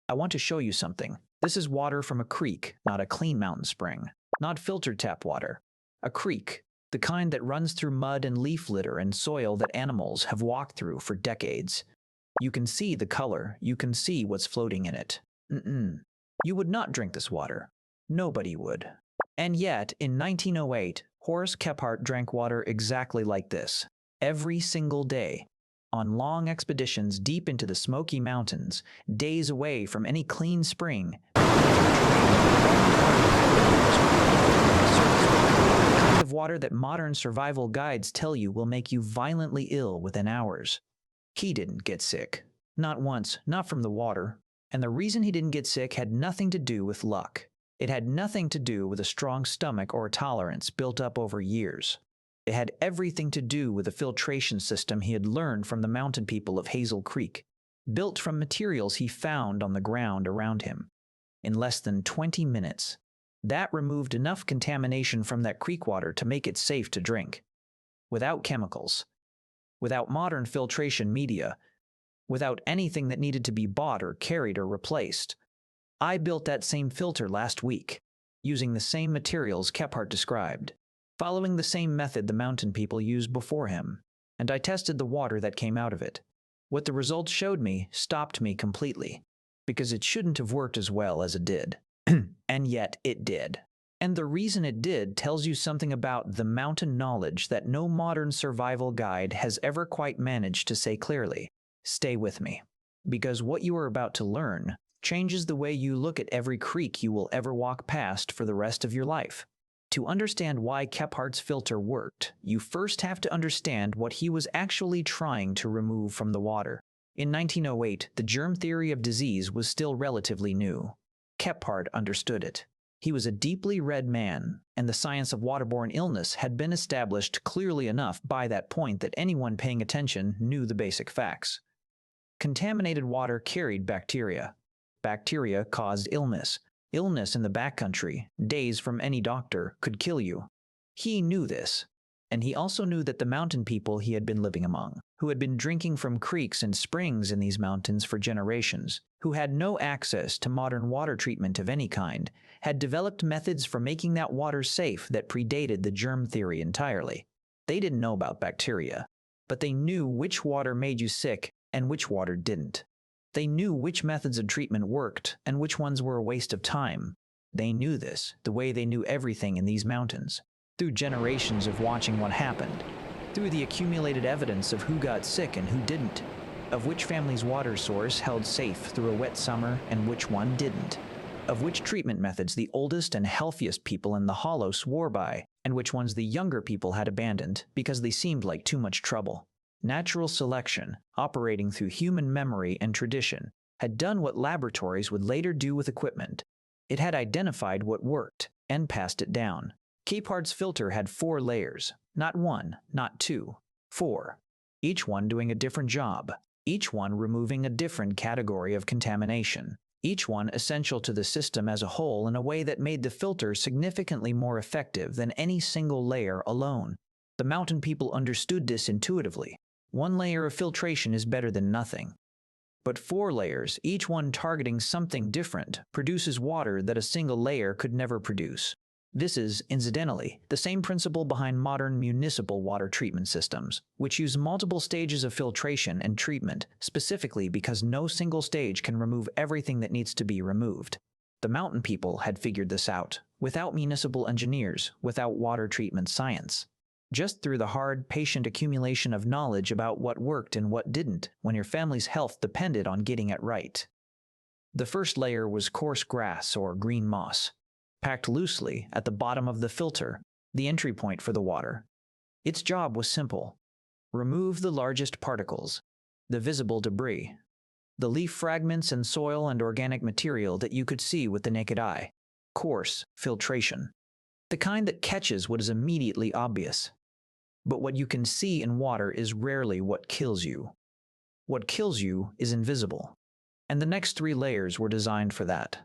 I want to show you something. This is water from a creek, not a clean mountain spring. Not filtered tap water. A creek, the kind that runs through mud and leaf litter and soil that animals have walked through for decades. You can see the color. You can see what's floating in it. You would not drink this water. Nobody would. And yet, in 1908, Horace Kephart drank water exactly like this. Every single day. On long expeditions deep into the Smoky Mountains, days away from any clean spring. The kind of water that modern survival guides tell you will make you violently ill within hours. He didn't get sick. Not once, not from the water. And the reason he didn't get sick had nothing to do with luck. It had nothing to do with a strong stomach or tolerance built up over years. It had everything to do with a filtration system he had learned from the mountain people of Hazel Creek, built from materials he found on the ground around him. In less than 20 minutes, that removed enough contamination from that creek water to make it safe to drink. Without chemicals, without modern filtration media, without anything that needed to be bought or carried or replaced. I built that same filter last week, using the same materials Kephart described, following the same method the mountain people used before him, and I tested the water that came out of it. What the results showed me stopped me completely, because it shouldn't have worked as well as it did. And yet it did. And the reason it did tells you something about the mountain knowledge that no modern survival guide has ever quite managed to say clearly. Stay with me, because what you are about to learn changes the way you look at every creek you will ever walk past for the rest of your life. To understand why Kephart's filter worked, you first have to understand what he was actually trying to remove from the water. In 1908, the germ theory of disease was still relatively new. Kephart understood it. He was a deeply read man, and the science of waterborne illness had been established clearly enough by that point that anyone paying attention knew the basic facts. Contaminated water carried bacteria. Bacteria caused illness. Illness in the backcountry, days from any doctor, could kill you. He knew this, and he also knew that the mountain people he had been living among, who had been drinking from creeks and springs in these mountains for generations, who had no access to modern water treatment of any kind, had developed methods for making that water safe that predated the germ theory entirely. They didn't know about bacteria, but they knew which water made you sick and which water didn't. They knew which methods of treatment worked and which ones were a waste of time. They knew this the way they knew everything in these mountains, through generations of watching what happened, through the accumulated evidence of who got sick and who didn't, of which family's water source held safe through a wet summer and which one didn't, of which treatment methods the oldest and healthiest people in the hollow swore by, and which ones the younger people had abandoned because they seemed like too much trouble. Natural selection, operating through human memory and tradition, had done what laboratories would later do with equipment. It had identified what worked and passed it down. Kephart's filter had 4 layers, not 1, not 2, 4, each one doing a different job, each one removing a different category of contamination, each one essential to the system as a whole in a way that made the filter significantly more effective than any single layer alone. The mountain people understood this intuitively. 1 layer of filtration is better than nothing. But 4 layers, each one targeting something different, produces water that a single layer could never produce. This is, incidentally, the same principle behind modern municipal water treatment systems, which use multiple stages of filtration and treatment, specifically because no single stage can remove everything that needs to be removed. The mountain people had figured this out, without municipal engineers, without water treatment science. Just through the hard, patient accumulation of knowledge about what worked and what didn't when your family's health depended on getting it right. The first layer was coarse grass or green moss, packed loosely at the bottom of the filter, the entry point for the water. Its job was simple. Remove the largest particles, the visible debris, the leaf fragments and soil and organic material that you could see with the naked eye. Coarse filtration. The kind that catches what is immediately obvious. But what you can see in water is rarely what kills you. What kills you is invisible. And the next 3 layers were designed for that.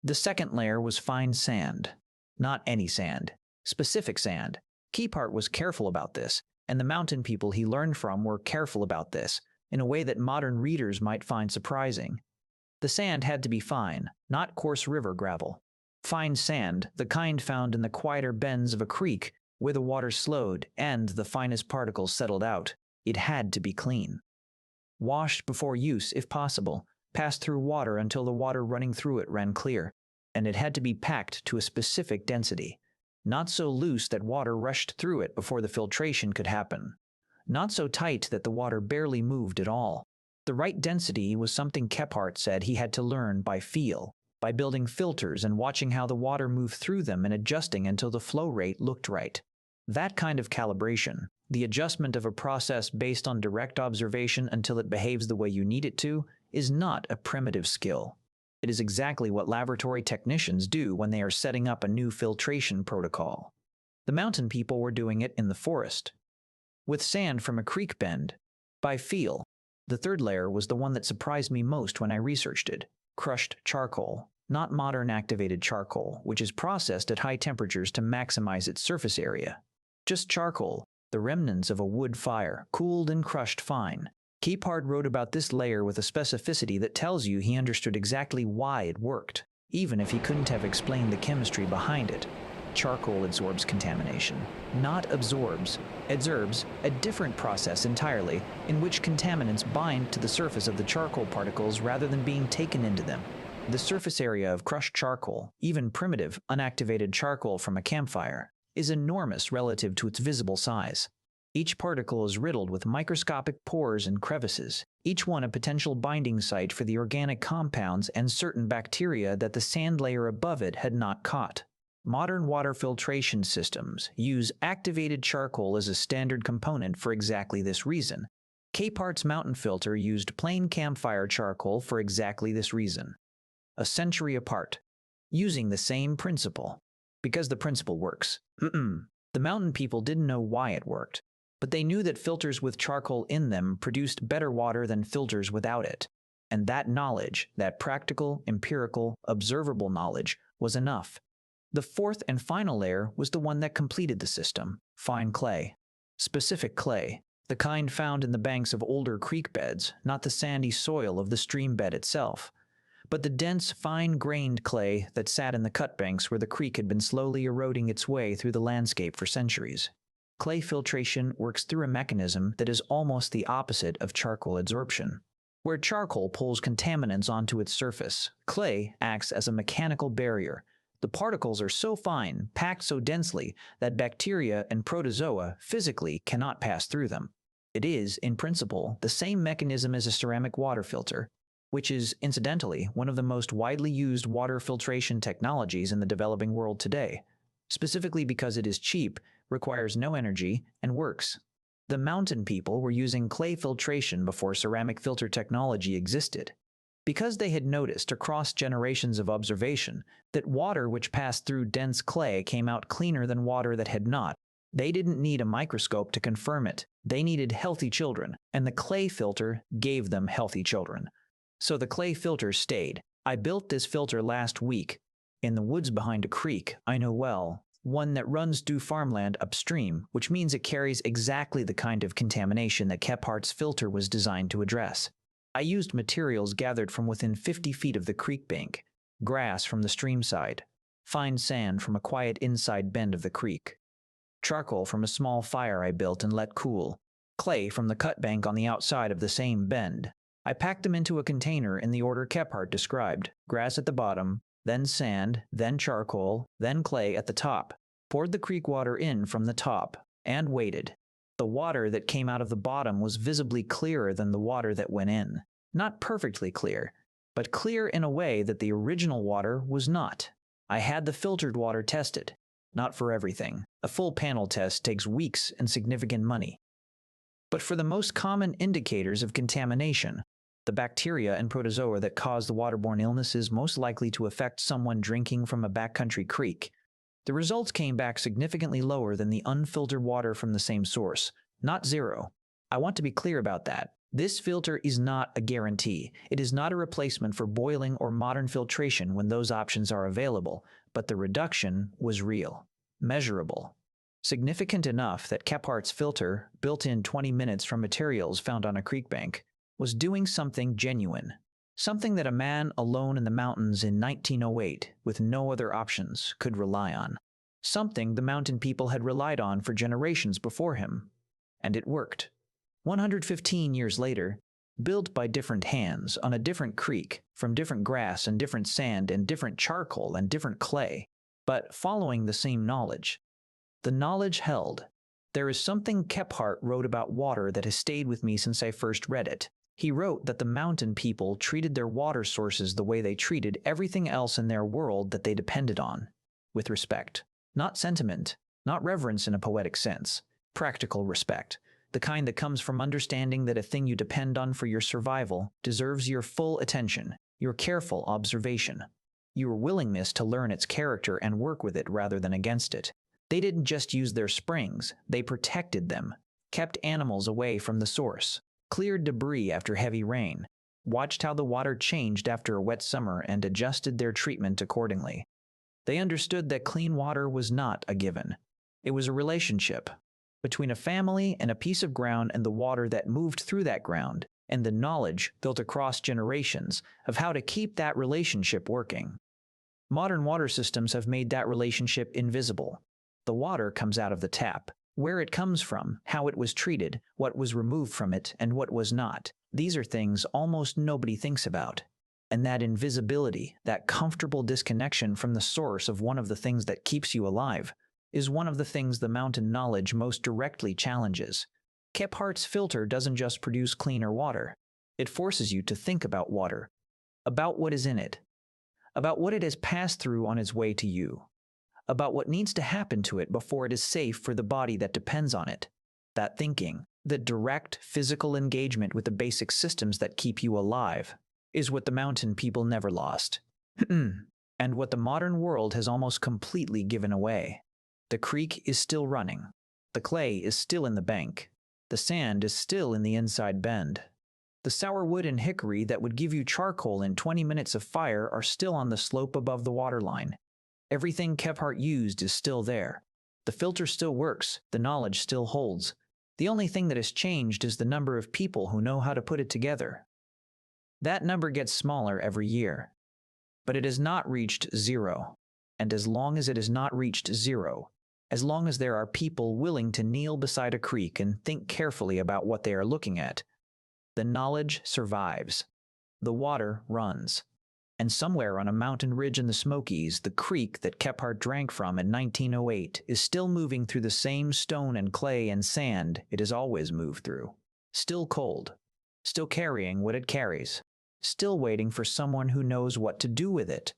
The second layer was fine sand. Not any sand. Specific sand. Kephart was careful about this, and the mountain people he learned from were careful about this, in a way that modern readers might find surprising. The sand had to be fine, not coarse river gravel. Fine sand, the kind found in the quieter bends of a creek where the water slowed and the finest particles settled out. It had to be clean. Washed before use, if possible, passed through water until the water running through it ran clear, and it had to be packed to a specific density. Not so loose that water rushed through it before the filtration could happen. Not so tight that the water barely moved at all. The right density was something Kephart said he had to learn by feel, by building filters and watching how the water moved through them and adjusting until the flow rate looked right. That kind of calibration, the adjustment of a process based on direct observation until it behaves the way you need it to, is not a primitive skill. It is exactly what laboratory technicians do when they are setting up a new filtration protocol. The mountain people were doing it in the forest. With sand from a creek bend, by feel. The third layer was the one that surprised me most when I researched it. Crushed charcoal, not modern activated charcoal, which is processed at high temperatures to maximize its surface area. Just charcoal, the remnants of a wood fire, cooled and crushed fine. Kephart wrote about this layer with a specificity that tells you he understood exactly why it worked, even if he couldn't have explained the chemistry behind it. Charcoal absorbs contamination, not absorbs. Adsorbs, a different process entirely, in which contaminants bind to the surface of the charcoal particles rather than being taken into them. The surface area of crushed charcoal, even primitive, unactivated charcoal from a campfire, is enormous relative to its visible size. Each particle is riddled with microscopic pores and crevices, each one a potential binding site for the organic compounds and certain bacteria that the sand layer above it had not caught. Modern water filtration systems use activated charcoal as a standard component for exactly this reason. Kephart's mountain filter used plain campfire charcoal for exactly this reason. A century apart, using the same principle. Because the principle works. The mountain people didn't know why it worked, but they knew that filters with charcoal in them produced better water than filters without it. And that knowledge, that practical, empirical, observable knowledge, was enough. The fourth and final layer was the one that completed the system, fine clay. Specific clay, the kind found in the banks of older creek beds, not the sandy soil of the stream bed itself, but the dense, fine-grained clay that sat in the cut banks where the creek had been slowly eroding its way through the landscape for centuries. Clay filtration works through a mechanism that is almost the opposite of charcoal adsorption. Where charcoal pulls contaminants onto its surface, clay acts as a mechanical barrier. The particles are so fine, packed so densely, that bacteria and protozoa physically cannot pass through them. It is, in principle, the same mechanism as a ceramic water filter, which is, incidentally, one of the most widely used water filtration technologies in the developing world today, specifically because it is cheap, requires no energy, and works. The mountain people were using clay filtration before ceramic filter technology existed. Because they had noticed across generations of observation that water which passed through dense clay came out cleaner than water that had not, they didn't need a microscope to confirm it. They needed healthy children, and the clay filter gave them healthy children. So the clay filter stayed. I built this filter last week, in the woods behind a creek I know well, one that runs through farmland upstream, which means it carries exactly the kind of contamination that Kephart's filter was designed to address. I used materials gathered from within 50 feet of the creek bank, grass from the stream side, fine sand from a quiet inside bend of the creek, charcoal from a small fire I built and let cool, clay from the cut bank on the outside of the same bend. I packed them into a container in the order Kephart described, grass at the bottom, then sand, then charcoal, then clay at the top, poured the creek water in from the top, and waited. The water that came out of the bottom was visibly clearer than the water that went in. Not perfectly clear, but clear in a way that the original water was not. I had the filtered water tested. Not for everything. A full panel test takes weeks and significant money. But for the most common indicators of contamination, the bacteria and protozoa that cause the waterborne illnesses most likely to affect someone drinking from a backcountry creek, the results came back significantly lower than the unfiltered water from the same source. Not zero. I want to be clear about that. This filter is not a guarantee. It is not a replacement for boiling or modern filtration when those options are available, but the reduction was real, measurable, significant enough that Kephart's filter, built in 20 minutes from materials found on a creek bank, was doing something genuine. Something that a man alone in the mountains in 1908, with no other options, could rely on. Something the mountain people had relied on for generations before him. And it worked. 115 years later, built by different hands on a different creek, from different grass and different sand and different charcoal and different clay, but following the same knowledge. The knowledge held. There is something Kephart wrote about water that has stayed with me since I first read it. He wrote that the mountain people treated their water sources the way they treated everything else in their world that they depended on, with respect. Not sentiment, not reverence in a poetic sense, practical respect. The kind that comes from understanding that a thing you depend on for your survival deserves your full attention, your careful observation, your willingness to learn its character and work with it rather than against it. They didn't just use their springs, they protected them, kept animals away from the source, cleared debris after heavy rain, watched how the water changed after a wet summer and adjusted their treatment accordingly. They understood that clean water was not a given. It was a relationship between a family and a piece of ground and the water that moved through that ground, and the knowledge built across generations of how to keep that relationship working. Modern water systems have made that relationship invisible. The water comes out of the tap, where it comes from, how it was treated, what was removed from it, and what was not. These are things almost nobody thinks about. And that invisibility, that comfortable disconnection from the source of one of the things that keeps you alive, is one of the things the mountain knowledge most directly challenges. Kephart's filter doesn't just produce cleaner water. It forces you to think about water, about what is in it, about what it has passed through on its way to you, about what needs to happen to it before it is safe for the body that depends on it. That thinking, the direct physical engagement with the basic systems that keep you alive, is what the mountain people never lost. And what the modern world has almost completely given away. The creek is still running. The clay is still in the bank. The sand is still in the inside bend. The sour wood and hickory that would give you charcoal in 20 minutes of fire are still on the slope above the waterline. Everything Kephart used is still there. The filter still works. The knowledge still holds. The only thing that has changed is the number of people who know how to put it together. That number gets smaller every year. But it has not reached zero. And as long as it has not reached zero, as long as there are people willing to kneel beside a creek and think carefully about what they are looking at, the knowledge survives. The water runs. And somewhere on a mountain ridge in the Smokies, the creek that Kephart drank from in 1908 is still moving through the same stone and clay and sand it has always moved through. Still cold. Still carrying what it carries. Still waiting for someone who knows what to do with it.